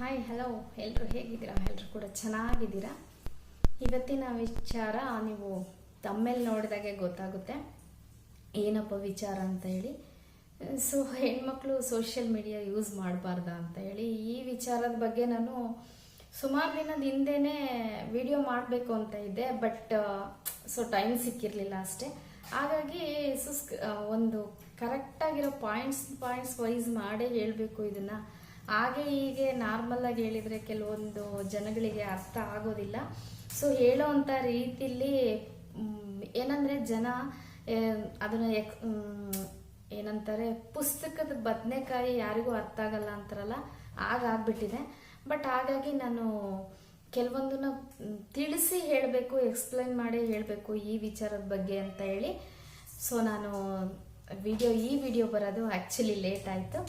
Hi hello ಎಲ್ಲರೂ ಹೇಗಿದ್ದೀರಾ? ಎಲ್ಲರೂ ಕೂಡ ಚೆನ್ನಾಗಿದ್ದೀರಾ? ಇವತ್ತಿನ ವಿಚಾರ ನೀವು ತಮ್ಮೇಲೆ ನೋಡಿದಾಗೆ ಗೊತ್ತಾಗುತ್ತೆ ಏನಪ್ಪ ವಿಚಾರ ಅಂತ ಹೇಳಿ. ಸೊ ಹೆಣ್ಮಕ್ಳು ಸೋಷಿಯಲ್ ಮೀಡಿಯಾ ಯೂಸ್ ಮಾಡಬಾರ್ದಾ ಅಂತ ಹೇಳಿ ಈ ವಿಚಾರದ ಬಗ್ಗೆ ನಾನು ಸುಮಾರು ದಿನದ ಹಿಂದೆನೇ ವಿಡಿಯೋ ಮಾಡಬೇಕು ಅಂತ ಇದ್ದೆ. ಬಟ್ ಸೊ ಟೈಮ್ ಸಿಕ್ಕಿರಲಿಲ್ಲ ಅಷ್ಟೇ. ಹಾಗಾಗಿ ಒಂದು ಕರೆಕ್ಟಾಗಿರೋ ಪಾಯಿಂಟ್ಸ್ ವೈಸ್ ಮಾಡೇ ಹೇಳಬೇಕು ಇದನ್ನು. ಹಾಗೆ ಹೀಗೆ ನಾರ್ಮಲ್ ಆಗಿ ಹೇಳಿದರೆ ಕೆಲವೊಂದು ಜನಗಳಿಗೆ ಅರ್ಥ ಆಗೋದಿಲ್ಲ. ಸೊ ಹೇಳೋ ಅಂಥ ರೀತಿಯಲ್ಲಿ ಏನಂದರೆ ಜನ ಅದನ್ನು ಏನಂತಾರೆ, ಪುಸ್ತಕದ ಬದನೆಕಾಯಿ ಯಾರಿಗೂ ಅರ್ಥ ಆಗಲ್ಲ ಅಂತಾರಲ್ಲ, ಹಾಗಾಗ್ಬಿಟ್ಟಿದೆ. ಬಟ್ ಹಾಗಾಗಿ ನಾನು ಕೆಲವೊಂದನ್ನ ತಿಳಿಸಿ ಹೇಳಬೇಕು, ಎಕ್ಸ್ಪ್ಲೈನ್ ಮಾಡಿ ಹೇಳಬೇಕು ಈ ವಿಚಾರದ ಬಗ್ಗೆ ಅಂತ ಹೇಳಿ. ಸೊ ನಾನು ಈ ವಿಡಿಯೋ ಬರೋದು ಆ್ಯಕ್ಚುಲಿ ಲೇಟ್ ಆಯಿತು.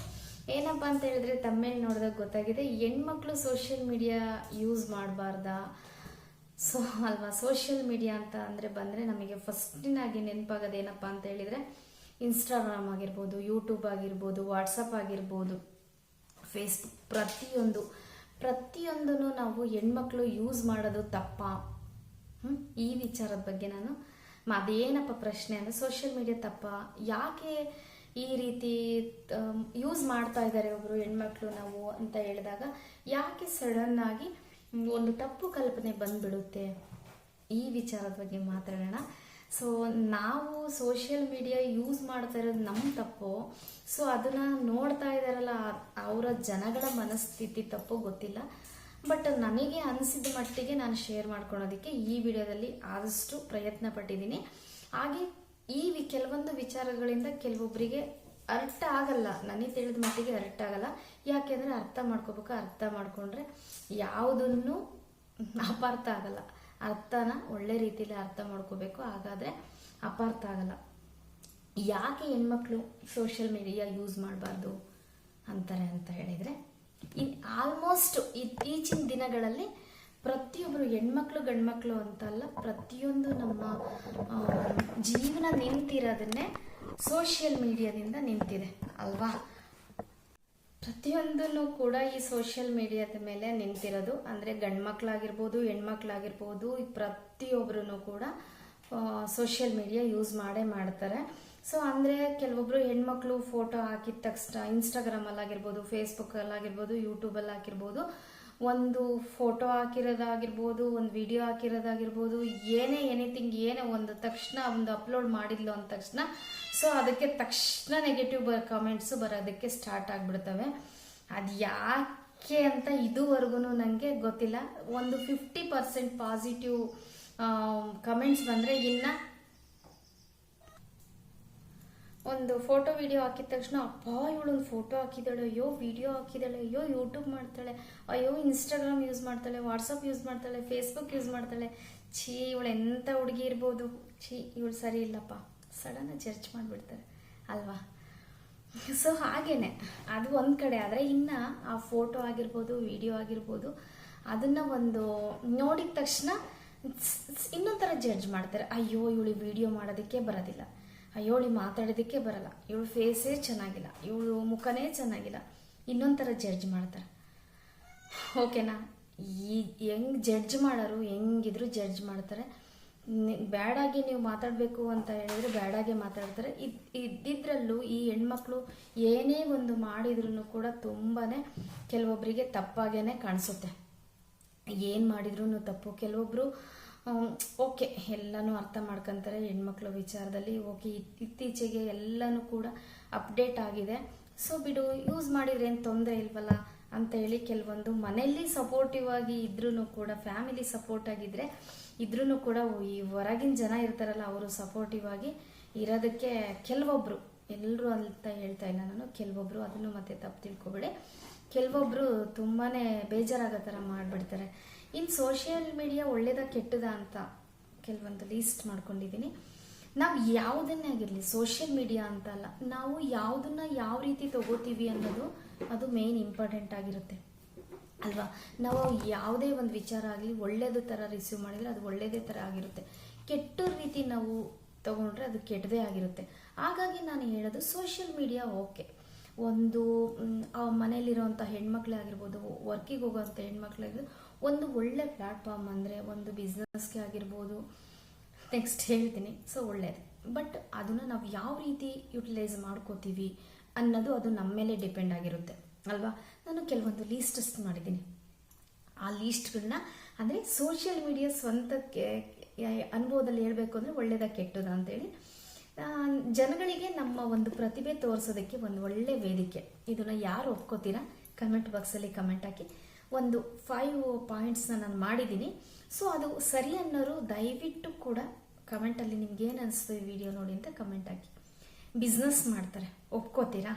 ಏನಪ್ಪ ಅಂತ ಹೇಳಿದ್ರೆ ತಮ್ಮೇಲೆ ನೋಡಿದಾಗ ಗೊತ್ತಾಗಿದೆ, ಹೆಣ್ಮಕ್ಳು ಸೋಷಿಯಲ್ ಮೀಡಿಯಾ ಯೂಸ್ ಮಾಡಬಾರ್ದಾ. ಸೊ ಅಲ್ವಾ, ಸೋಷಿಯಲ್ ಮೀಡಿಯಾ ಅಂತ ಅಂದರೆ ಬಂದರೆ ನಮಗೆ ಫಸ್ಟಿನಾಗಿ ನೆನಪಾಗೋದು ಏನಪ್ಪ ಅಂತ ಹೇಳಿದರೆ ಇನ್ಸ್ಟಾಗ್ರಾಮ್ ಆಗಿರ್ಬೋದು, ಯೂಟ್ಯೂಬ್ ಆಗಿರ್ಬೋದು, ವಾಟ್ಸಪ್ ಆಗಿರ್ಬೋದು, ಫೇಸ್ಬುಕ್, ಪ್ರತಿಯೊಂದನ್ನು ನಾವು ಹೆಣ್ಮಕ್ಳು ಯೂಸ್ ಮಾಡೋದು ತಪ್ಪಾ? ಈ ವಿಚಾರದ ಬಗ್ಗೆ ನಾನು ಅದೇನಪ್ಪ ಪ್ರಶ್ನೆ ಅಂದರೆ, ಸೋಷಿಯಲ್ ಮೀಡಿಯಾ ತಪ್ಪಾ, ಯಾಕೆ ಈ ರೀತಿ ಯೂಸ್ ಮಾಡ್ತಾ ಇದ್ದಾರೆ ಒಬ್ಬರು ಹೆಣ್ಮಕ್ಳು ನಾವು ಅಂತ ಹೇಳಿದಾಗ ಯಾಕೆ ಸಡನ್ನಾಗಿ ಒಂದು ತಪ್ಪು ಕಲ್ಪನೆ ಬಂದ್ಬಿಡುತ್ತೆ? ಈ ವಿಚಾರದ ಬಗ್ಗೆ ಮಾತಾಡೋಣ. ಸೊ ನಾವು ಸೋಷಿಯಲ್ ಮೀಡಿಯಾ ಯೂಸ್ ಮಾಡ್ತಾ ಇರೋದು ನಮ್ಮ ತಪ್ಪು. ಸೊ ಅದನ್ನು ನೋಡ್ತಾ ಇದ್ದಾರಲ್ಲ ಅವರ ಜನಗಳ ಮನಸ್ಥಿತಿ ತಪ್ಪು ಗೊತ್ತಿಲ್ಲ. ಬಟ್ ನನಗೆ ಅನಿಸಿದ ಮಟ್ಟಿಗೆ ನಾನು ಶೇರ್ ಮಾಡ್ಕೊಳೋದಕ್ಕೆ ಈ ವಿಡಿಯೋದಲ್ಲಿ ಆದಷ್ಟು ಪ್ರಯತ್ನ ಪಟ್ಟಿದ್ದೀನಿ. ಹಾಗೆ ಕೆಲವೊಂದು ವಿಚಾರಗಳಿಂದ ಕೆಲವೊಬ್ಬರಿಗೆ ಅರ್ಥ ಆಗಲ್ಲ, ನನಗೆ ತಿಳಿದ ಮಟ್ಟಿಗೆ ಅರ್ಥ ಆಗಲ್ಲ. ಯಾಕೆಂದರೆ ಅರ್ಥ ಮಾಡ್ಕೋಬೇಕು, ಅರ್ಥ ಮಾಡ್ಕೊಂಡ್ರೆ ಯಾವುದನ್ನು ಅಪಾರ್ಥ ಆಗಲ್ಲ. ಅರ್ಥನ ಒಳ್ಳೆ ರೀತಿಯಲ್ಲಿ ಅರ್ಥ ಮಾಡ್ಕೋಬೇಕು, ಹಾಗಾದರೆ ಅಪಾರ್ಥ ಆಗಲ್ಲ. ಯಾಕೆ ಹೆಣ್ಮಕ್ಳು ಸೋಷಿಯಲ್ ಮೀಡಿಯಾ ಯೂಸ್ ಮಾಡಬಾರ್ದು ಅಂತಾರೆ ಅಂತ ಹೇಳಿದರೆ, ಆಲ್ಮೋಸ್ಟ್ ಇತ್ತೀಚಿನ ದಿನಗಳಲ್ಲಿ ಪ್ರತಿಯೊಬ್ಬರು ಹೆಣ್ಮಕ್ಳು ಗಂಡ್ಮಕ್ಳು ಅಂತಲ್ಲ, ಪ್ರತಿಯೊಂದು ನಮ್ಮ ಜೀವನ ನಿಂತಿರೋದನ್ನೇ ಸೋಷಿಯಲ್ ಮೀಡಿಯಾದಿಂದ ನಿಂತಿದೆ ಅಲ್ವಾ. ಪ್ರತಿಯೊಂದನ್ನು ಕೂಡ ಈ ಸೋಷಿಯಲ್ ಮೀಡಿಯಾದ ಮೇಲೆ ನಿಂತಿರೋದು. ಅಂದರೆ ಗಂಡ್ಮಕ್ಳಾಗಿರ್ಬೋದು, ಹೆಣ್ಮಕ್ಳಾಗಿರ್ಬೋದು, ಪ್ರತಿಯೊಬ್ಬರೂ ಕೂಡ ಸೋಷಿಯಲ್ ಮೀಡಿಯಾ ಯೂಸ್ ಮಾಡ್ತಾರೆ. ಸೊ ಅಂದರೆ ಕೆಲವೊಬ್ಬರು ಹೆಣ್ಮಕ್ಳು ಫೋಟೋ ಹಾಕಿದ ತಕ್ಷಣ ಇನ್ಸ್ಟಾಗ್ರಾಮಲ್ಲಾಗಿರ್ಬೋದು, ಫೇಸ್ಬುಕ್ಕಲ್ಲಾಗಿರ್ಬೋದು, ಯೂಟ್ಯೂಬಲ್ಲಿ ಹಾಕಿರ್ಬೋದು, ಒಂದು ಫೋಟೋ ಹಾಕಿರೋದಾಗಿರ್ಬೋದು, ಒಂದು ವಿಡಿಯೋ ಹಾಕಿರೋದಾಗಿರ್ಬೋದು, ಎನಿಥಿಂಗ್ ಒಂದು ತಕ್ಷಣ ಒಂದು ಅಪ್ಲೋಡ್ ಮಾಡಿದ್ಲು ಅಂದ ತಕ್ಷಣ ಸೊ ಅದಕ್ಕೆ ತಕ್ಷಣ ನೆಗೆಟಿವ್ ಕಾಮೆಂಟ್ಸು ಬರೋದಕ್ಕೆ ಸ್ಟಾರ್ಟ್ ಆಗಿಬಿಡ್ತವೆ. ಅದು ಯಾಕೆ ಅಂತ ಇದುವರೆಗೂ ನನಗೆ ಗೊತ್ತಿಲ್ಲ. ಒಂದು 50% ಪಾಸಿಟಿವ್ ಕಮೆಂಟ್ಸ್ ಬಂದರೆ ಇನ್ನು ಒಂದು ಫೋಟೋ ವಿಡಿಯೋ ಹಾಕಿದ ತಕ್ಷಣ ಅಪ್ಪ ಇವಳೊಂದು ಫೋಟೋ ಹಾಕಿದ್ದಾಳೆ, ಅಯ್ಯೋ ವಿಡಿಯೋ ಹಾಕಿದ್ದಾಳೆ, ಅಯ್ಯೋ ಯೂಟ್ಯೂಬ್ ಮಾಡ್ತಾಳೆ, ಅಯ್ಯೋ ಇನ್ಸ್ಟಾಗ್ರಾಮ್ ಯೂಸ್ ಮಾಡ್ತಾಳೆ, ವಾಟ್ಸಪ್ ಯೂಸ್ ಮಾಡ್ತಾಳೆ, ಫೇಸ್ಬುಕ್ ಯೂಸ್ ಮಾಡ್ತಾಳೆ, ಛೀ ಇವಳು ಎಂಥ ಹುಡುಗಿ ಇರ್ಬೋದು, ಛೀ ಇವಳು ಸರಿ ಇಲ್ಲಪ್ಪ, ಸಡನ್ನಾಗಿ ಜಡ್ಜ್ ಮಾಡಿಬಿಡ್ತಾರೆ ಅಲ್ವಾ. ಸೊ ಹಾಗೇನೆ ಅದು ಒಂದು ಕಡೆ. ಆದರೆ ಇನ್ನು ಆ ಫೋಟೋ ಆಗಿರ್ಬೋದು, ವಿಡಿಯೋ ಆಗಿರ್ಬೋದು, ಅದನ್ನು ಒಂದು ನೋಡಿದ ತಕ್ಷಣ ಇನ್ನೊಂಥರ ಜಡ್ಜ್ ಮಾಡ್ತಾರೆ. ಅಯ್ಯೋ ಇವಳು ವಿಡಿಯೋ ಮಾಡೋದಕ್ಕೆ ಬರೋದಿಲ್ಲ, ಇವಳು ಮಾತಾಡೋದಕ್ಕೆ ಬರಲ್ಲ, ಇವಳು ಫೇಸೇ ಚೆನ್ನಾಗಿಲ್ಲ, ಇವಳು ಮುಖನೇ ಚೆನ್ನಾಗಿಲ್ಲ, ಇನ್ನೊಂಥರ ಜಡ್ಜ್ ಮಾಡ್ತಾರೆ. ಓಕೆನಾ? ಹೆಂಗೆ ಜಡ್ಜ್ ಮಾಡೋರು ಹೆಂಗಿದ್ರು ಜಡ್ಜ್ ಮಾಡ್ತಾರೆ. ಬ್ಯಾಡಾಗಿ ನೀವು ಮಾತಾಡಬೇಕು ಅಂತ ಹೇಳಿದ್ರೆ ಬ್ಯಾಡಾಗೆ ಮಾತಾಡ್ತಾರೆ. ಇದ್ದಿದ್ರಲ್ಲೂ ಈ ಹೆಣ್ಮಕ್ಳು ಏನೇ ಒಂದು ಮಾಡಿದ್ರೂ ಕೂಡ ತುಂಬಾ ಕೆಲವೊಬ್ಬರಿಗೆ ತಪ್ಪಾಗೇ ಕಾಣಿಸುತ್ತೆ. ಏನು ಮಾಡಿದ್ರೂ ತಪ್ಪು. ಕೆಲವೊಬ್ಬರು ಓಕೆ ಎಲ್ಲನೂ ಅರ್ಥ ಮಾಡ್ಕೊತಾರೆ ಹೆಣ್ಮಕ್ಳ ವಿಚಾರದಲ್ಲಿ. ಓಕೆ ಇತ್ತೀಚೆಗೆ ಎಲ್ಲನೂ ಕೂಡ ಅಪ್ಡೇಟ್ ಆಗಿದೆ, ಸೊ ಬಿಡು, ಯೂಸ್ ಮಾಡಿದ್ರೆ ಏನು ತೊಂದರೆ ಇಲ್ವಲ್ಲ ಅಂತ ಹೇಳಿ ಕೆಲವೊಂದು ಮನೆಯಲ್ಲಿ ಸಪೋರ್ಟಿವ್ ಆಗಿ ಇದ್ರೂ ಕೂಡ, ಫ್ಯಾಮಿಲಿ ಸಪೋರ್ಟ್ ಆಗಿದ್ರೆ ಇದ್ರೂ ಕೂಡ ಈ ಹೊರಗಿನ ಜನ ಇರ್ತಾರಲ್ಲ ಅವರು ಸಪೋರ್ಟಿವ್ ಆಗಿ ಇರೋದಕ್ಕೆ ಕೆಲವೊಬ್ಬರು, ಎಲ್ಲರೂ ಅಂತ ಹೇಳ್ತಾ ಇಲ್ಲ ನಾನು, ಕೆಲವೊಬ್ಬರು, ಅದನ್ನು ಮತ್ತೆ ತಪ್ಪು ತಿಳ್ಕೊಬೇಡಿ, ಕೆಲವೊಬ್ಬರು ತುಂಬಾ ಬೇಜಾರಾಗೋ ಥರ ಮಾಡಿಬಿಡ್ತಾರೆ. ಇನ್ನು ಸೋಷಿಯಲ್ ಮೀಡಿಯಾ ಒಳ್ಳೇದ ಕೆಟ್ಟದ ಅಂತ ಕೆಲವೊಂದು ಲೀಸ್ಟ್ ಮಾಡ್ಕೊಂಡಿದ್ದೀನಿ. ನಾವು ಯಾವುದನ್ನೇ ಆಗಿರಲಿ, ಸೋಷಿಯಲ್ ಮೀಡಿಯಾ ಅಂತ ಅಲ್ಲ, ನಾವು ಯಾವುದನ್ನ ಯಾವ ರೀತಿ ತಗೋತೀವಿ ಅನ್ನೋದು ಅದು ಮೇನ್ ಇಂಪಾರ್ಟೆಂಟ್ ಆಗಿರುತ್ತೆ ಅಲ್ವಾ. ನಾವು ಯಾವುದೇ ಒಂದು ವಿಚಾರ ಆಗಲಿ ಒಳ್ಳೇದು ಥರ ರಿಸೀವ್ ಮಾಡಿದರೆ ಅದು ಒಳ್ಳೇದೇ ಥರ ಆಗಿರುತ್ತೆ, ಕೆಟ್ಟ ರೀತಿ ನಾವು ತಗೊಂಡ್ರೆ ಅದು ಕೆಟ್ಟದೇ ಆಗಿರುತ್ತೆ. ಹಾಗಾಗಿ ನಾನು ಹೇಳೋದು ಸೋಷಿಯಲ್ ಮೀಡಿಯಾ ಓಕೆ, ಒಂದು ಆ ಮನೇಲಿರೋವಂಥ ಹೆಣ್ಮಕ್ಳೇ ಆಗಿರ್ಬೋದು, ವರ್ಕಿಗೆ ಹೋಗೋವಂಥ ಹೆಣ್ಮಕ್ಳಾಗಿರ್ಬೋದು, ಒಂದು ಒಳ್ಳೆ ಪ್ಲ್ಯಾಟ್ಫಾರ್ಮ್ ಅಂದರೆ ಒಂದು ಬಿಸ್ನೆಸ್ಗೆ ಆಗಿರ್ಬೋದು, ನೆಕ್ಸ್ಟ್ ಹೇಳ್ತೀನಿ. ಸೊ ಒಳ್ಳೇದು. ಬಟ್ ಅದನ್ನು ನಾವು ಯಾವ ರೀತಿ ಯುಟಿಲೈಸ್ ಮಾಡ್ಕೋತೀವಿ ಅನ್ನೋದು ಅದು ನಮ್ಮ ಮೇಲೆ ಡಿಪೆಂಡ್ ಆಗಿರುತ್ತೆ ಅಲ್ವಾ. ನಾನು ಕೆಲವೊಂದು ಲೀಸ್ಟಸ್ ಮಾಡಿದ್ದೀನಿ. ಆ ಲೀಸ್ಟ್ಗಳನ್ನ ಅಂದರೆ ಸೋಷಿಯಲ್ ಮೀಡಿಯಾ ಸ್ವಂತಕ್ಕೆ ಅನುಭವದಲ್ಲಿ ಹೇಳಬೇಕು ಅಂದರೆ ಒಳ್ಳೇದ ಕೆಟ್ಟದ ಅಂತೇಳಿ ಜನಗಳಿಗೆ ನಮ್ಮ ಒಂದು ಪ್ರತಿಭೆ ತೋರಿಸೋದಕ್ಕೆ ಒಂದು ಒಳ್ಳೆ ವೇದಿಕೆ. ಇದನ್ನು ಯಾರು ಒಪ್ಕೋತೀರಾ ಕಮೆಂಟ್ ಬಾಕ್ಸಲ್ಲಿ ಕಮೆಂಟ್ ಹಾಕಿ. ಒಂದು 5 ಪಾಯಿಂಟ್ಸ್ನ ನಾನು ಮಾಡಿದ್ದೀನಿ. ಸೊ ಅದು ಸರಿ ಅನ್ನೋರು ದಯವಿಟ್ಟು ಕೂಡ ಕಮೆಂಟಲ್ಲಿ ನಿಮ್ಗೆ ಏನು ಅನಿಸ್ತು ಈ ವಿಡಿಯೋ ನೋಡಿ ಅಂತ ಕಮೆಂಟ್ ಹಾಕಿ. ಬಿಸ್ನೆಸ್ ಮಾಡ್ತಾರೆ, ಒಪ್ಕೋತೀರಾ?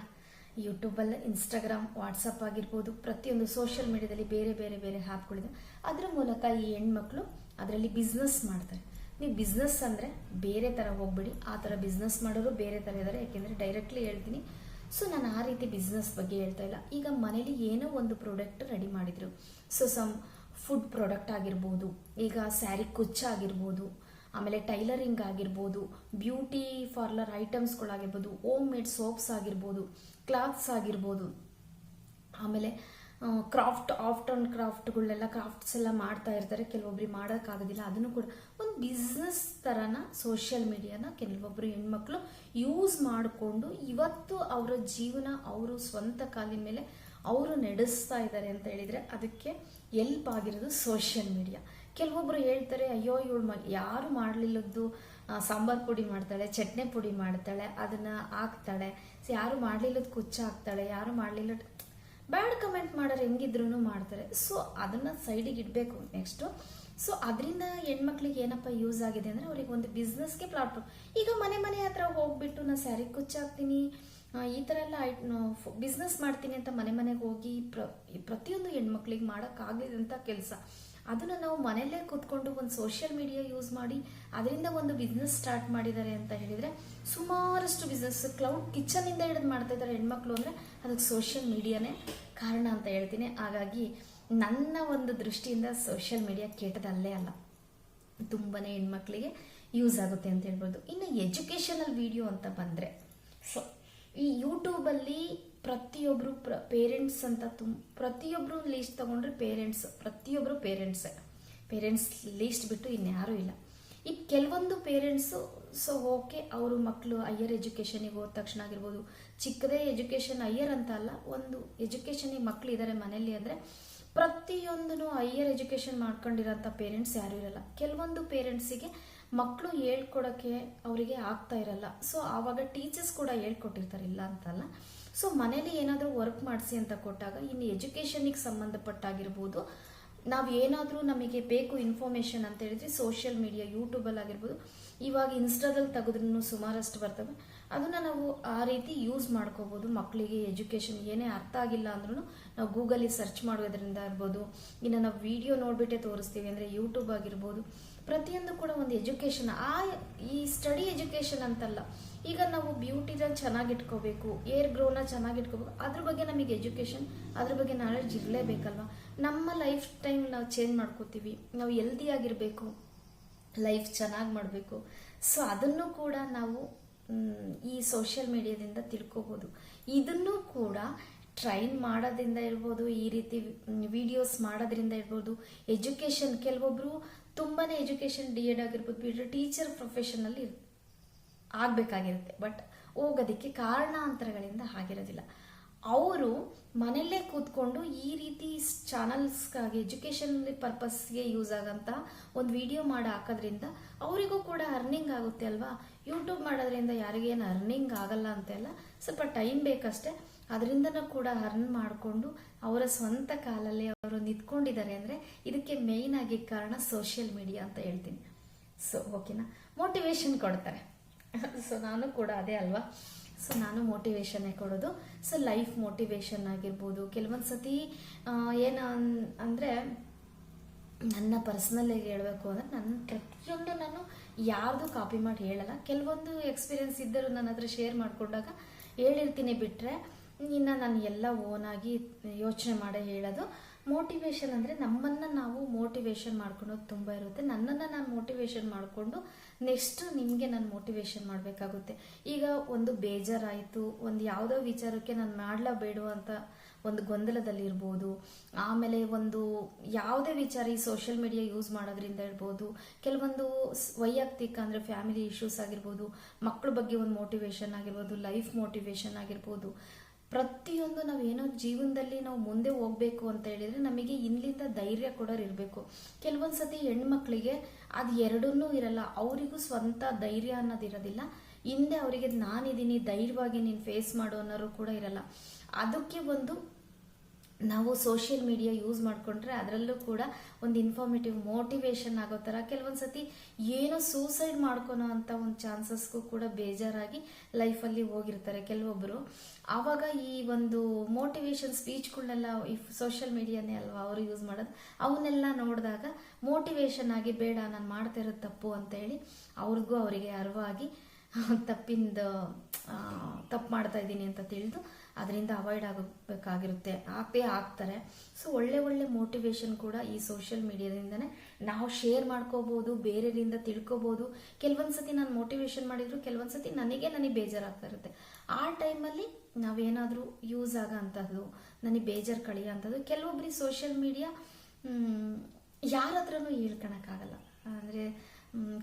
ಯೂಟ್ಯೂಬಲ್ಲಿ, ಇನ್ಸ್ಟಾಗ್ರಾಮ್, ವಾಟ್ಸಪ್ ಆಗಿರ್ಬೋದು, ಪ್ರತಿಯೊಂದು ಸೋಷಿಯಲ್ ಮೀಡಿಯಾದಲ್ಲಿ ಬೇರೆ ಬೇರೆ ಬೇರೆ ಆ್ಯಪ್ಗಳಿದೆ. ಅದರ ಮೂಲಕ ಈ ಹೆಣ್ಮಕ್ಳು ಅದರಲ್ಲಿ ಬಿಸ್ನೆಸ್ ಮಾಡ್ತಾರೆ. ನೀವು ಬಿಸ್ನೆಸ್ ಅಂದರೆ ಬೇರೆ ಥರ ಹೋಗ್ಬಿಡಿ. ಆ ಥರ ಬಿಸ್ನೆಸ್ ಮಾಡೋರು ಬೇರೆ ಥರ ಇದ್ದಾರೆ. ಯಾಕೆಂದರೆ ಡೈರೆಕ್ಟ್ಲಿ ಹೇಳ್ತೀನಿ. ಸೊ ನಾನು ಆ ರೀತಿ ಬಿಸ್ನೆಸ್ ಬಗ್ಗೆ ಹೇಳ್ತಾ ಇಲ್ಲ. ಈಗ ಮನೇಲಿ ಏನೋ ಒಂದು ಪ್ರಾಡಕ್ಟ್ ರೆಡಿ ಮಾಡಿದರು. ಸೊ ಸಮ್ ಫುಡ್ ಪ್ರಾಡಕ್ಟ್ ಆಗಿರ್ಬೋದು, ಈಗ ಸ್ಯಾರಿ ಕುಚ್ಚ ಆಗಿರ್ಬೋದು, ಆಮೇಲೆ ಟೈಲರಿಂಗ್ ಆಗಿರ್ಬೋದು, ಬ್ಯೂಟಿ ಪಾರ್ಲರ್ ಐಟಮ್ಸ್ಗಳಾಗಿರ್ಬೋದು, ಹೋಮ್ ಮೇಡ್ ಸೋಪ್ಸ್ ಆಗಿರ್ಬೋದು, ಕ್ಲಾತ್ಸ್ ಆಗಿರ್ಬೋದು, ಆಮೇಲೆ ಆರ್ಟ್ ಆ್ಯಂಡ್ ಕ್ರಾಫ್ಟ್ಗಳನ್ನೆಲ್ಲ ಕ್ರಾಫ್ಟ್ಸ್ ಎಲ್ಲ ಮಾಡ್ತಾ ಇರ್ತಾರೆ. ಕೆಲವೊಬ್ರಿಗೆ ಮಾಡೋಕ್ಕಾಗೋದಿಲ್ಲ. ಅದನ್ನು ಕೂಡ ಒಂದು ಬಿಸ್ನೆಸ್ ಥರನ ಸೋಷಿಯಲ್ ಮೀಡಿಯಾನ ಕೆಲವೊಬ್ಬರು ಹೆಣ್ಮಕ್ಳು ಯೂಸ್ ಮಾಡಿಕೊಂಡು ಇವತ್ತು ಅವರ ಜೀವನ ಅವರು ಸ್ವಂತ ಕಾಲಿನ ಮೇಲೆ ಅವರು ನಡೆಸ್ತಾ ಇದ್ದಾರೆ ಅಂತ ಹೇಳಿದರೆ ಅದಕ್ಕೆ ಎಲ್ಪ್ ಆಗಿರೋದು ಸೋಷಿಯಲ್ ಮೀಡಿಯಾ. ಕೆಲವೊಬ್ರು ಹೇಳ್ತಾರೆ, ಅಯ್ಯೋ ಇವಳು ಯಾರು ಮಾಡಲಿಲ್ಲದ್ದು ಸಾಂಬಾರು ಪುಡಿ ಮಾಡ್ತಾಳೆ, ಚಟ್ನಿ ಪುಡಿ ಮಾಡ್ತಾಳೆ, ಅದನ್ನು ಹಾಕ್ತಾಳೆ, ಯಾರು ಮಾಡಲಿಲ್ಲದ ಕುಚ್ಚ ಹಾಕ್ತಾಳೆ, ಯಾರು ಮಾಡಲಿಲ್ಲ ಬ್ಯಾಡ್ ಕಮೆಂಟ್ ಮಾಡೋರು ಹೆಂಗಿದ್ರು ಮಾಡ್ತಾರೆ. ಸೊ ಅದನ್ನು ಸೈಡಿಗೆ ಇಡಬೇಕು. ನೆಕ್ಸ್ಟು ಸೊ ಅದರಿಂದ ಹೆಣ್ಮಕ್ಳಿಗೆ ಏನಪ್ಪ ಯೂಸ್ ಆಗಿದೆ ಅಂದರೆ ಅವ್ರಿಗೆ ಒಂದು ಬಿಸ್ನೆಸ್ಗೆ ಪ್ಲಾಟ್ಫಾರ್ಮ್. ಈಗ ಮನೆ ಹತ್ರ ಹೋಗ್ಬಿಟ್ಟು ನಾನು ಸ್ಯಾರಿ ಕುಚ್ಚ ಹಾಕ್ತೀನಿ, ಈ ಥರ ಎಲ್ಲ ಬಿಸ್ನೆಸ್ ಮಾಡ್ತೀನಿ ಅಂತ ಮನೆಗೆ ಹೋಗಿ ಪ್ರತಿಯೊಂದು ಹೆಣ್ಮಕ್ಳಿಗೆ ಮಾಡೋಕ್ಕಾಗಲಿದಂಥ ಕೆಲಸ. ಅದನ್ನು ನಾವು ಮನೆಯಲ್ಲೇ ಕೂತ್ಕೊಂಡು ಒಂದು ಸೋಷಿಯಲ್ ಮೀಡಿಯಾ ಯೂಸ್ ಮಾಡಿ ಅದರಿಂದ ಒಂದು ಬಿಸ್ನೆಸ್ ಸ್ಟಾರ್ಟ್ ಮಾಡಿದ್ದಾರೆ ಅಂತ ಹೇಳಿದರೆ ಸುಮಾರಷ್ಟು ಬಿಸ್ನೆಸ್ ಕ್ಲೌಡ್ ಕಿಚನಿಂದ ಹಿಡಿದು ಮಾಡ್ತಾ ಇದ್ದಾರೆ ಹೆಣ್ಮಕ್ಳು ಅಂದರೆ ಅದಕ್ಕೆ ಸೋಷಿಯಲ್ ಮೀಡಿಯಾನೇ ಕಾರಣ ಅಂತ ಹೇಳ್ತೀನಿ. ಹಾಗಾಗಿ ನನ್ನ ಒಂದು ದೃಷ್ಟಿಯಿಂದ ಸೋಷಿಯಲ್ ಮೀಡಿಯಾ ಕೆಟ್ಟದಲ್ಲೇ ಅಲ್ಲ, ತುಂಬಾ ಹೆಣ್ಮಕ್ಳಿಗೆ ಯೂಸ್ ಆಗುತ್ತೆ ಅಂತ ಹೇಳ್ಬೋದು. ಇನ್ನು ಎಜುಕೇಷನಲ್ ವಿಡಿಯೋ ಅಂತ ಬಂದರೆ, ಸೊ ಈ ಯೂಟ್ಯೂಬಲ್ಲಿ ಪ್ರತಿಯೊಬ್ಬರು ಪೇರೆಂಟ್ಸ್ ಅಂತ ಪ್ರತಿಯೊಬ್ಬರು ಲೀಸ್ಟ್ ತೊಗೊಂಡ್ರೆ ಪ್ರತಿಯೊಬ್ಬರು ಪೇರೆಂಟ್ಸ್ ಲೀಸ್ಟ್ ಬಿಟ್ಟು ಇನ್ಯಾರೂ ಇಲ್ಲ. ಈ ಕೆಲವೊಂದು ಪೇರೆಂಟ್ಸು ಸೊ ಓಕೆ ಅವರು ಮಕ್ಕಳು ಹೈಯರ್ ಎಜುಕೇಷನಿಗೆ ಹೋದ ತಕ್ಷಣ ಆಗಿರ್ಬೋದು, ಚಿಕ್ಕದೇ ಎಜುಕೇಷನ್ ಹೈಯರ್ ಅಂತ ಅಲ್ಲ, ಒಂದು ಎಜುಕೇಷನಿಗೆ ಮಕ್ಕಳು ಇದ್ದಾರೆ ಮನೇಲಿ ಅಂದರೆ ಪ್ರತಿಯೊಂದೂ ಹೈಯರ್ ಎಜುಕೇಷನ್ ಮಾಡ್ಕೊಂಡಿರೋಂಥ ಪೇರೆಂಟ್ಸ್ ಯಾರೂ ಇರಲ್ಲ. ಕೆಲವೊಂದು ಪೇರೆಂಟ್ಸಿಗೆ ಮಕ್ಕಳು ಹೇಳ್ಕೊಡೋಕ್ಕೆ ಅವರಿಗೆ ಆಗ್ತಾ ಇರಲ್ಲ. ಸೊ ಆವಾಗ ಟೀಚರ್ಸ್ ಕೂಡ ಹೇಳ್ಕೊಟ್ಟಿರ್ತಾರೆ, ಇಲ್ಲ ಅಂತಲ್ಲ. ಸೊ ಮನೇಲಿ ಏನಾದರೂ ವರ್ಕ್ ಮಾಡಿಸಿ ಅಂತ ಕೊಟ್ಟಾಗ ಇನ್ನು ಎಜುಕೇಷನಿಗೆ ಸಂಬಂಧಪಟ್ಟಾಗಿರ್ಬೋದು, ನಾವು ಏನಾದರೂ ನಮಗೆ ಬೇಕು ಇನ್ಫಾರ್ಮೇಷನ್ ಅಂತ ಹೇಳಿದ್ರೆ ಸೋಷಿಯಲ್ ಮೀಡಿಯಾ ಯೂಟ್ಯೂಬಲ್ಲಿ ಆಗಿರ್ಬೋದು, ಇವಾಗ ಇನ್ಸ್ಟಾದಲ್ಲಿ ತೆಗೆದ್ರೂ ಸುಮಾರಷ್ಟು ಬರ್ತವೆ. ಅದನ್ನು ನಾವು ಆ ರೀತಿ ಯೂಸ್ ಮಾಡ್ಕೋಬೋದು. ಮಕ್ಕಳಿಗೆ ಎಜುಕೇಷನ್ ಏನೇ ಅರ್ಥ ಆಗಿಲ್ಲ ಅಂದ್ರೂ ನಾವು ಗೂಗಲ್ಲಿ ಸರ್ಚ್ ಮಾಡೋದ್ರಿಂದ ಇರ್ಬೋದು, ಇನ್ನು ನಾವು ವಿಡಿಯೋ ನೋಡಿಬಿಟ್ಟೆ ತೋರಿಸ್ತೀವಿ ಅಂದರೆ ಯೂಟ್ಯೂಬ್ ಆಗಿರ್ಬೋದು. ಪ್ರತಿಯೊಂದು ಕೂಡ ಒಂದು ಎಜುಕೇಷನ್. ಈ ಸ್ಟಡಿ ಎಜುಕೇಷನ್ ಅಂತಲ್ಲ, ಈಗ ನಾವು ಬ್ಯೂಟಿನ ಚೆನ್ನಾಗಿಟ್ಕೋಬೇಕು, ಏರ್ ಗ್ರೋನ ಚೆನ್ನಾಗಿಟ್ಕೋಬೇಕು, ಅದ್ರ ಬಗ್ಗೆ ನಮಗೆ ಎಜುಕೇಷನ್, ಅದ್ರ ಬಗ್ಗೆ ನಾಲೆಡ್ಜ್ ಇರಲೇಬೇಕಲ್ವ. ನಮ್ಮ ಲೈಫ್ ಟೈಮ್ ನಾವು ಚೇಂಜ್ ಮಾಡ್ಕೋತೀವಿ, ನಾವು ಹೆಲ್ದಿ ಆಗಿರಬೇಕು, ಲೈಫ್ ಚೆನ್ನಾಗಿ ಮಾಡಬೇಕು. ಸೊ ಅದನ್ನು ಕೂಡ ನಾವು ಈ ಸೋಷಿಯಲ್ ಮೀಡಿಯಾದಿಂದ ತಿಳ್ಕೊಬೋದು. ಇದನ್ನು ಕೂಡ ಟ್ರೈನ್ ಮಾಡೋದ್ರಿಂದ ಇರ್ಬೋದು, ಈ ರೀತಿ ವಿಡಿಯೋಸ್ ಮಾಡೋದ್ರಿಂದ ಇರ್ಬೋದು. ಎಜುಕೇಷನ್ ಕೆಲವೊಬ್ಬರು ತುಂಬಾ ಎಜುಕೇಷನ್ D.Ed ಆಗಿರ್ಬೋದು, ಟೀಚರ್ ಪ್ರೊಫೆಷನಲ್ಲಿ ಆಗಬೇಕಾಗಿರುತ್ತೆ. ಬಟ್ ಹೋಗೋದಕ್ಕೆ ಕಾರಣಾಂತರಗಳಿಂದ ಆಗಿರೋದಿಲ್ಲ. ಅವರು ಮನೆಯಲ್ಲೇ ಕೂತ್ಕೊಂಡು ಈ ರೀತಿ ಚಾನಲ್ಸ್ಗಾಗಿ ಎಜುಕೇಷನ್ ಪರ್ಪಸ್ಗೆ ಯೂಸ್ ಆಗೋಂಥ ಒಂದು ವಿಡಿಯೋ ಮಾಡಿ ಹಾಕೋದ್ರಿಂದ ಅವರಿಗೂ ಕೂಡ ಅರ್ನಿಂಗ್ ಆಗುತ್ತೆ ಅಲ್ವಾ. ಯೂಟ್ಯೂಬ್ ಮಾಡೋದ್ರಿಂದ ಯಾರಿಗೇನು ಅರ್ನಿಂಗ್ ಆಗಲ್ಲ ಅಂತೆಲ್ಲ, ಸ್ವಲ್ಪ ಟೈಮ್ ಬೇಕಷ್ಟೇ. ಅದರಿಂದನೂ ಕೂಡ ಅರ್ನ್ ಮಾಡಿಕೊಂಡು ಅವರ ಸ್ವಂತ ಕಾಲಲ್ಲಿ ಅವರು ನಿಂತ್ಕೊಂಡಿದ್ದಾರೆ ಅಂದರೆ ಇದಕ್ಕೆ ಮೇಯ್ನ್ ಆಗಿ ಕಾರಣ ಸೋಷಿಯಲ್ ಮೀಡಿಯಾ ಅಂತ ಹೇಳ್ತೀನಿ. ಸೊ ಓಕೆನಾ, ಮೋಟಿವೇಶನ್ ಕೊಡ್ತಾರೆ. ಸೊ ನಾನು ಕೂಡ ಅದೇ ಅಲ್ವಾ. ಸೊ ನಾನು ಮೋಟಿವೇಶನ್ನೇ ಕೊಡೋದು. ಸೊ ಲೈಫ್ ಮೋಟಿವೇಶನ್ ಆಗಿರ್ಬೋದು. ಕೆಲವೊಂದು ಸತಿ ಏನು ಅಂದರೆ ನನ್ನ ಪರ್ಸ್ನಲ್ಲಾಗಿ ಹೇಳಬೇಕು ಅಂದರೆ ಪ್ರತಿಯೊಂದು ನಾನು ಯಾರ್ದು ಕಾಪಿ ಮಾಡಿ ಹೇಳಲ್ಲ. ಕೆಲವೊಂದು ಎಕ್ಸ್ಪೀರಿಯನ್ಸ್ ಇದ್ದರೂ ನನ್ನ ಹತ್ರ ಶೇರ್ ಮಾಡಿಕೊಂಡಾಗ ಹೇಳಿರ್ತೀನಿ. ಬಿಟ್ಟರೆ ಇನ್ನು ನಾನು ಎಲ್ಲ ಓನಾಗಿ ಯೋಚನೆ ಮಾಡೇ ಹೇಳೋದು. ಮೋಟಿವೇಶನ್ ಅಂದರೆ ನಮ್ಮನ್ನು ನಾವು ಮೋಟಿವೇಶನ್ ಮಾಡ್ಕೊಳೋದು ತುಂಬ ಇರುತ್ತೆ. ನನ್ನನ್ನು ನಾನು ಮೋಟಿವೇಶನ್ ಮಾಡಿಕೊಂಡು ನೆಕ್ಸ್ಟ್ ನಿಮಗೆ ನಾನು ಮೋಟಿವೇಶನ್ ಮಾಡಬೇಕಾಗುತ್ತೆ. ಈಗ ಒಂದು ಬೇಜಾರಾಯಿತು, ಒಂದು ಯಾವುದೋ ವಿಚಾರಕ್ಕೆ ನಾನು ಮಾಡಲೇಬೇಡ ಅಂತ ಒಂದು ಗೊಂದಲದಲ್ಲಿರ್ಬೋದು, ಆಮೇಲೆ ಒಂದು ಯಾವುದೇ ವಿಚಾರ ಈ ಸೋಷಿಯಲ್ ಮೀಡಿಯಾ ಯೂಸ್ ಮಾಡೋದ್ರಿಂದ ಇರ್ಬೋದು, ಕೆಲವೊಂದು ವೈಯಕ್ತಿಕ ಅಂದರೆ ಫ್ಯಾಮಿಲಿ ಇಶ್ಯೂಸ್ ಆಗಿರ್ಬೋದು, ಮಕ್ಕಳ ಬಗ್ಗೆ ಒಂದು ಮೋಟಿವೇಶನ್ ಆಗಿರ್ಬೋದು, ಲೈಫ್ ಮೋಟಿವೇಶನ್ ಆಗಿರ್ಬೋದು, ಪ್ರತಿಯೊಂದು ನಾವೇನೋ ಜೀವನದಲ್ಲಿ ನಾವು ಮುಂದೆ ಹೋಗ್ಬೇಕು ಅಂತ ಹೇಳಿದ್ರೆ ನಮಗೆ ಇಲ್ಲಿಂದ ಧೈರ್ಯ ಕೊಡೋರು ಇರಬೇಕು. ಕೆಲವೊಂದು ಸತಿ ಹೆಣ್ಮಕ್ಳಿಗೆ ಅದು ಎರಡನ್ನೂ ಇರಲ್ಲ, ಅವರಿಗೂ ಸ್ವಂತ ಧೈರ್ಯ ಅನ್ನೋದಿರೋದಿಲ್ಲ. ಹಿಂದೆ ಅವರಿಗೆ ನಾನಿದ್ದೀನಿ ಧೈರ್ಯವಾಗಿ ನೀನು ಫೇಸ್ ಮಾಡೋ ಅನ್ನೋರು ಕೂಡ ಇರಲ್ಲ. ಅದಕ್ಕೆ ಒಂದು ನಾವು ಸೋಷಿಯಲ್ ಮೀಡಿಯಾ ಯೂಸ್ ಮಾಡಿಕೊಂಡ್ರೆ ಅದರಲ್ಲೂ ಕೂಡ ಒಂದು ಇನ್ಫಾರ್ಮೇಟಿವ್ ಮೋಟಿವೇಶನ್ ಆಗೋ ಥರ, ಕೆಲವೊಂದು ಸತಿ ಏನೋ ಸೂಸೈಡ್ ಮಾಡ್ಕೊಳೋ ಅಂಥ ಒಂದು ಚಾನ್ಸಸ್ಗೂ ಕೂಡ ಬೇಜಾರಾಗಿ ಲೈಫಲ್ಲಿ ಹೋಗಿರ್ತಾರೆ ಕೆಲವೊಬ್ಬರು. ಆವಾಗ ಈ ಒಂದು ಮೋಟಿವೇಶನ್ ಸ್ಪೀಚ್ಗಳನ್ನೆಲ್ಲ ಈ ಸೋಷಿಯಲ್ ಮೀಡಿಯಾನೇ ಅಲ್ವಾ ಅವರು ಯೂಸ್ ಮಾಡೋದು, ಅವನ್ನೆಲ್ಲ ನೋಡಿದಾಗ ಮೋಟಿವೇಶನ್ ಆಗಿ ಬೇಡ ನಾನು ಮಾಡ್ತಾ ಇರೋದು ತಪ್ಪು ಅಂತ ಹೇಳಿ ಅವ್ರಿಗೂ ಅವರಿಗೆ ಅರಿವಾಗಿ ತಪ್ಪು ಮಾಡ್ತಾ ಇದ್ದೀನಿ ಅಂತ ತಿಳಿದು ಅದರಿಂದ ಅವಾಯ್ಡ್ ಆಗಬೇಕಾಗಿರುತ್ತೆ, ಆಗ್ತಾರೆ. ಸೊ ಒಳ್ಳೆ ಒಳ್ಳೆ ಮೋಟಿವೇಶನ್ ಕೂಡ ಈ ಸೋಷಿಯಲ್ ಮೀಡಿಯಾದಿಂದನೇ ನಾವು ಶೇರ್ ಮಾಡ್ಕೋಬೋದು, ಬೇರೆಯವರಿಂದ ತಿಳ್ಕೊಬೋದು. ಕೆಲವೊಂದು ಸತಿ ನಾನು ಮೋಟಿವೇಶನ್ ಮಾಡಿದ್ರು ಕೆಲವೊಂದು ಸತಿ ನನಗೆ ಬೇಜಾರಾಗ್ತಾ ಇರುತ್ತೆ. ಆ ಟೈಮಲ್ಲಿ ನಾವೇನಾದರೂ ಯೂಸ್ ಆಗೋ ಅಂಥದ್ದು, ನನಗೆ ಬೇಜಾರು ಕಳೆಯೋ ಅಂಥದ್ದು. ಕೆಲವೊಬ್ಬರಿಗೆ ಸೋಷಿಯಲ್ ಮೀಡಿಯಾ ಯಾರ ಹತ್ರನೂ ಹೇಳ್ಕೊಳಕ್ಕಾಗಲ್ಲ, ಅಂದರೆ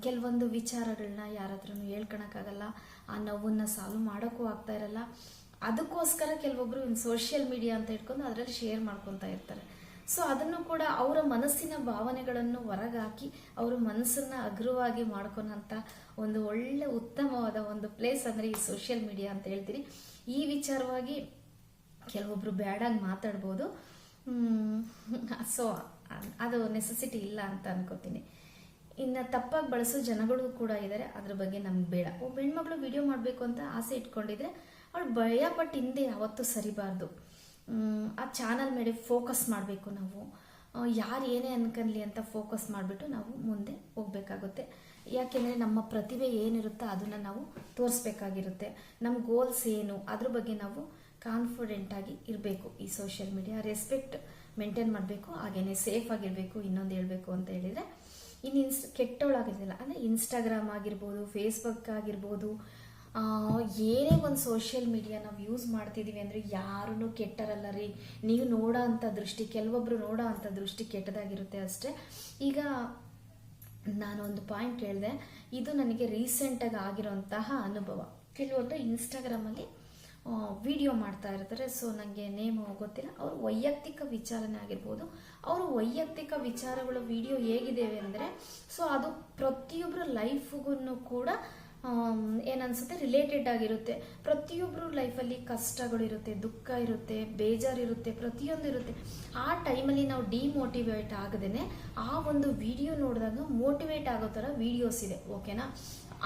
ಕೆಲವೊಂದು ವಿಚಾರಗಳನ್ನ ಯಾರ ಹತ್ರನೂ ಹೇಳ್ಕೊಳಕ್ಕಾಗಲ್ಲ, ಆ ನೋವನ್ನು ಸಾಲ್ವ್ ಮಾಡೋಕ್ಕೂ ಆಗ್ತಾ ಇರಲ್ಲ. ಅದಕ್ಕೋಸ್ಕರ ಕೆಲವೊಬ್ಬರು ಸೋಷಿಯಲ್ ಮೀಡಿಯಾ ಅಂತ ಇಟ್ಕೊಂಡು ಅದರಲ್ಲಿ ಶೇರ್ ಮಾಡ್ಕೊತಾ ಇರ್ತಾರೆ. ಸೊ ಅದನ್ನು ಕೂಡ ಅವರ ಮನಸ್ಸಿನ ಭಾವನೆಗಳನ್ನು ಹೊರಗಾಕಿ ಅವರ ಮನಸ್ಸನ್ನು ಅಗ್ರವಾಗಿ ಮಾಡ್ಕೊಳಂಥ ಒಂದು ಒಳ್ಳೆ ಉತ್ತಮವಾದ ಒಂದು ಪ್ಲೇಸ್ ಅಂದರೆ ಈ ಸೋಷಿಯಲ್ ಮೀಡಿಯಾ ಅಂತ ಹೇಳ್ತೀರಿ. ಈ ವಿಚಾರವಾಗಿ ಕೆಲವೊಬ್ಬರು ಬ್ಯಾಡಾಗಿ ಮಾತಾಡ್ಬೋದು, ಸೊ ಅದು ನೆಸೆಸಿಟಿ ಇಲ್ಲ ಅಂತ ಅನ್ಕೋತೀನಿ. ಇನ್ನು ತಪ್ಪಾಗಿ ಬಳಸೋ ಜನಗಳು ಕೂಡ ಇದ್ದಾರೆ, ಅದ್ರ ಬಗ್ಗೆ ನಮ್ಗೆ ಬೇಡ. ಒಬ್ಬ ಹೆಣ್ಮಗಳು ವಿಡಿಯೋ ಮಾಡಬೇಕು ಅಂತ ಆಸೆ ಇಟ್ಕೊಂಡಿದ್ರೆ ಅವಳು ಭಯಪಟ್ಟು ಹಿಂದೆ ಯಾವತ್ತೂ ಸರಿಬಾರ್ದು. ಆ ಚಾನಲ್ ಮೇಲೆ ಫೋಕಸ್ ಮಾಡಬೇಕು ನಾವು, ಯಾರು ಏನೇ ಅನ್ಕನ್ಲಿ ಅಂತ ಫೋಕಸ್ ಮಾಡಿಬಿಟ್ಟು ನಾವು ಮುಂದೆ ಹೋಗ್ಬೇಕಾಗುತ್ತೆ. ಯಾಕೆಂದರೆ ನಮ್ಮ ಪ್ರತಿಭೆ ಏನಿರುತ್ತೋ ಅದನ್ನು ನಾವು ತೋರಿಸ್ಬೇಕಾಗಿರುತ್ತೆ. ನಮ್ಮ ಗೋಲ್ಸ್ ಏನು ಅದ್ರ ಬಗ್ಗೆ ನಾವು ಕಾನ್ಫಿಡೆಂಟಾಗಿ ಇರಬೇಕು. ಈ ಸೋಷಿಯಲ್ ಮೀಡಿಯಾ ರೆಸ್ಪೆಕ್ಟ್ ಮೇಂಟೈನ್ ಮಾಡಬೇಕು, ಹಾಗೇನೆ ಸೇಫ್ ಆಗಿರಬೇಕು. ಇನ್ನೊಂದು ಹೇಳಬೇಕು ಅಂತ ಹೇಳಿದರೆ ಇನ್ನು ಕೆಟ್ಟವಳಾಗಿರಲಿಲ್ಲ ಅಂದರೆ ಇನ್ಸ್ಟಾಗ್ರಾಮ್ ಆಗಿರ್ಬೋದು, ಫೇಸ್ಬುಕ್ ಆಗಿರ್ಬೋದು, ಏನೇ ಒಂದು ಸೋಷಿಯಲ್ ಮೀಡಿಯಾ ನಾವು ಯೂಸ್ ಮಾಡ್ತಿದ್ದೀವಿ ಅಂದರೆ ಯಾರೂ ಕೆಟ್ಟರಲ್ಲ ರೀ. ನೀವು ನೋಡೋ ಅಂಥ ದೃಷ್ಟಿ, ಕೆಲವೊಬ್ಬರು ನೋಡೋ ಅಂಥ ದೃಷ್ಟಿ ಕೆಟ್ಟದಾಗಿರುತ್ತೆ ಅಷ್ಟೇ. ಈಗ ನಾನೊಂದು ಪಾಯಿಂಟ್ ಹೇಳಿದೆ, ಇದು ನನಗೆ ರೀಸೆಂಟಾಗಿ ಆಗಿರೋಂತಹ ಅನುಭವ. ಕೆಲವೊಂದು ಇನ್ಸ್ಟಾಗ್ರಾಮಲ್ಲಿ ವಿಡಿಯೋ ಮಾಡ್ತಾ ಇರ್ತಾರೆ, ಸೊ ನನಗೆ ನೇಮು ಗೊತ್ತಿಲ್ಲ, ಅವರು ವೈಯಕ್ತಿಕ ವಿಚಾರನೇ ಆಗಿರ್ಬೋದು. ಅವರು ವೈಯಕ್ತಿಕ ವಿಚಾರಗಳು ವಿಡಿಯೋ ಹೇಗಿದ್ದೇವೆ ಅಂದರೆ, ಸೊ ಅದು ಪ್ರತಿಯೊಬ್ಬರ ಲೈಫ್ಗೂ ಕೂಡ ಏನನ್ಸುತ್ತೆ ರಿಲೇಟೆಡ್ ಆಗಿರುತ್ತೆ. ಪ್ರತಿಯೊಬ್ಬರು ಲೈಫಲ್ಲಿ ಕಷ್ಟಗಳಿರುತ್ತೆ, ದುಃಖ ಇರುತ್ತೆ, ಬೇಜಾರಿರುತ್ತೆ, ಪ್ರತಿಯೊಂದು ಇರುತ್ತೆ. ಆ ಟೈಮಲ್ಲಿ ನಾವು ಡಿಮೋಟಿವೇಟ್ ಆಗದೇನೆ ಆ ಒಂದು ವಿಡಿಯೋ ನೋಡಿದಾಗ ಮೋಟಿವೇಟ್ ಆಗೋ ಥರ ವಿಡಿಯೋಸ್ ಇದೆ, ಓಕೆನಾ.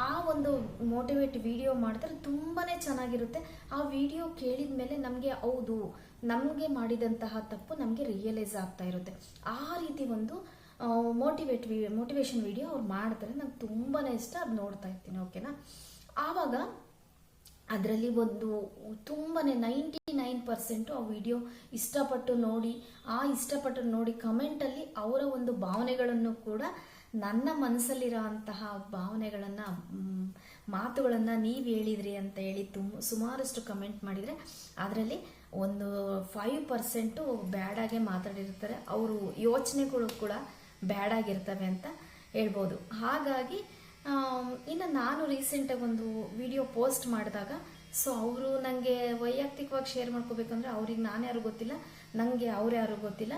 ಆ ಒಂದು ಮೋಟಿವೇಟ್ ವಿಡಿಯೋ ಮಾಡ್ತಾರೆ, ತುಂಬಾ ಚೆನ್ನಾಗಿರುತ್ತೆ. ಆ ವಿಡಿಯೋ ಕೇಳಿದ ಮೇಲೆ ನಮಗೆ ಹೌದು ಮಾಡಿದಂತಹ ತಪ್ಪು ನಮಗೆ ರಿಯಲೈಸ್ ಆಗ್ತಾ ಇರುತ್ತೆ. ಆ ರೀತಿ ಒಂದು ಮೋಟಿವೇಶನ್ ವಿಡಿಯೋ ಅವ್ರು ಮಾಡ್ತಾರೆ, ನಂಗೆ ತುಂಬಾ ಇಷ್ಟ, ಅದು ನೋಡ್ತಾ ಇರ್ತೀನಿ, ಓಕೆನಾ. ಆವಾಗ ಅದರಲ್ಲಿ ಒಂದು ತುಂಬಾ 99% ಆ ವಿಡಿಯೋ ಇಷ್ಟಪಟ್ಟು ನೋಡಿ ಕಮೆಂಟಲ್ಲಿ ಅವರ ಒಂದು ಭಾವನೆಗಳನ್ನು ಕೂಡ ನನ್ನ ಮನಸ್ಸಲ್ಲಿರೋ ಅಂತಹ ಭಾವನೆಗಳನ್ನು ಮಾತುಗಳನ್ನು ನೀವು ಹೇಳಿದ್ರಿ ಅಂತ ಹೇಳಿ ಸುಮಾರಷ್ಟು ಕಮೆಂಟ್ ಮಾಡಿದರೆ ಅದರಲ್ಲಿ ಒಂದು 5% ಬ್ಯಾಡಾಗೆ ಮಾತಾಡಿರ್ತಾರೆ. ಅವರು ಯೋಚನೆಗಳು ಕೂಡ ಬ್ಯಾಡಾಗಿರ್ತವೆ ಅಂತ ಹೇಳ್ಬೋದು. ಹಾಗಾಗಿ ಇನ್ನು ನಾನು ರೀಸೆಂಟಾಗಿ ಒಂದು ವಿಡಿಯೋ ಪೋಸ್ಟ್ ಮಾಡಿದಾಗ, ಸೊ ಅವರು ನನಗೆ ವೈಯಕ್ತಿಕವಾಗಿ ಶೇರ್ ಮಾಡ್ಕೋಬೇಕಂದ್ರೆ ಅವ್ರಿಗೆ ನಾನು ಯಾರು ಗೊತ್ತಿಲ್ಲ, ನನಗೆ ಅವ್ರು ಯಾರು ಗೊತ್ತಿಲ್ಲ.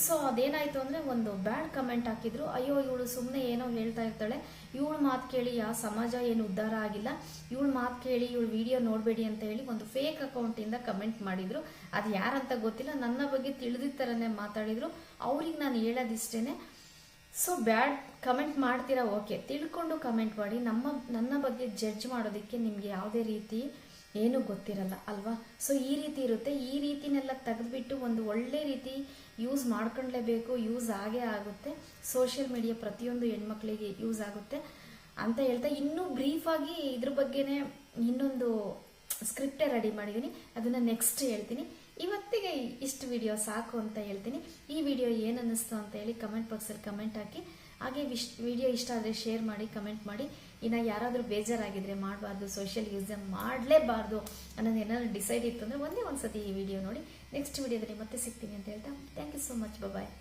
ಸೊ ಅದೇನಾಯಿತು ಅಂದರೆ ಒಂದು ಬ್ಯಾಡ್ ಕಮೆಂಟ್ ಹಾಕಿದ್ರು. ಅಯ್ಯೋ ಇವಳು ಸುಮ್ಮನೆ ಏನೋ ಹೇಳ್ತಾ ಇರ್ತಾಳೆ, ಇವಳು ಮಾತು ಕೇಳಿ ಯಾವ ಸಮಾಜ ಏನು ಉದ್ಧಾರ ಆಗಿಲ್ಲ, ಇವಳು ಮಾತು ಕೇಳಿ ಇವಳು ವಿಡಿಯೋ ನೋಡಬೇಡಿ ಅಂತ ಹೇಳಿ ಒಂದು ಫೇಕ್ ಅಕೌಂಟಿಂದ ಕಮೆಂಟ್ ಮಾಡಿದರು. ಅದು ಯಾರಂತ ಗೊತ್ತಿಲ್ಲ, ನನ್ನ ಬಗ್ಗೆ ತಿಳಿದಿದ್ದ ಥರನೇ ಮಾತಾಡಿದರು. ಅವ್ರಿಗೆ ನಾನು ಹೇಳೋದಿಷ್ಟೇ, ಸೊ ಬ್ಯಾಡ್ ಕಮೆಂಟ್ ಮಾಡ್ತೀರಾ ಓಕೆ, ತಿಳ್ಕೊಂಡು ಕಮೆಂಟ್ ಮಾಡಿ. ನನ್ನ ಬಗ್ಗೆ ಜಡ್ಜ್ ಮಾಡೋದಕ್ಕೆ ನಿಮಗೆ ಯಾವುದೇ ರೀತಿ ಏನೂ ಗೊತ್ತಿರಲ್ಲ ಅಲ್ವಾ. ಸೊ ಈ ರೀತಿ ಇರುತ್ತೆ. ಈ ರೀತಿನೆಲ್ಲ ತೆಗೆದುಬಿಟ್ಟು ಒಂದು ಒಳ್ಳೆ ರೀತಿ ಯೂಸ್ ಮಾಡ್ಕೊಳ್ಳೇಬೇಕು. ಯೂಸ್ ಆಗೇ ಆಗುತ್ತೆ. ಸೋಷಿಯಲ್ ಮೀಡಿಯಾ ಪ್ರತಿಯೊಂದು ಹೆಣ್ಮಕ್ಳಿಗೆ ಯೂಸ್ ಆಗುತ್ತೆ ಅಂತ ಹೇಳ್ತಾ, ಇನ್ನೂ ಬ್ರೀಫಾಗಿ ಇದ್ರ ಬಗ್ಗೆನೇ ಇನ್ನೊಂದು ಸ್ಕ್ರಿಪ್ಟೇ ರೆಡಿ ಮಾಡಿದ್ದೀನಿ, ಅದನ್ನು ನೆಕ್ಸ್ಟ್ ಹೇಳ್ತೀನಿ. ಇವತ್ತಿಗೆ ಇಷ್ಟು ವಿಡಿಯೋ ಸಾಕು ಅಂತ ಹೇಳ್ತೀನಿ. ಈ ವಿಡಿಯೋ ಏನು ಅನ್ನಿಸ್ತು ಅಂತ ಹೇಳಿ ಕಮೆಂಟ್ ಬಾಕ್ಸಲ್ಲಿ ಕಮೆಂಟ್ ಹಾಕಿ. ಹಾಗೆ ವಿಡಿಯೋ ಇಷ್ಟ ಆದರೆ ಶೇರ್ ಮಾಡಿ, ಕಮೆಂಟ್ ಮಾಡಿ. ಇನ್ನು ಯಾರಾದರೂ ಬೇಜಾರಾಗಿದ್ದರೆ ಮಾಡಬಾರ್ದು, ಸೋಷಿಯಲ್ ಯೂಸ್ ಮಾಡಲೇಬಾರ್ದು ಅನ್ನೋದು ಏನಾದ್ರು ಡಿಸೈಡ್ ಇತ್ತು ಅಂದರೆ ಒಂದೇ ಒಂದು ಸತಿ ಈ ವಿಡಿಯೋ ನೋಡಿ. ನೆಕ್ಸ್ಟ್ ವಿಡಿಯೋದಲ್ಲಿ ಮತ್ತೆ ಸಿಗ್ತೀನಿ ಅಂತ ಹೇಳ್ತಾ thank you so much. Bye.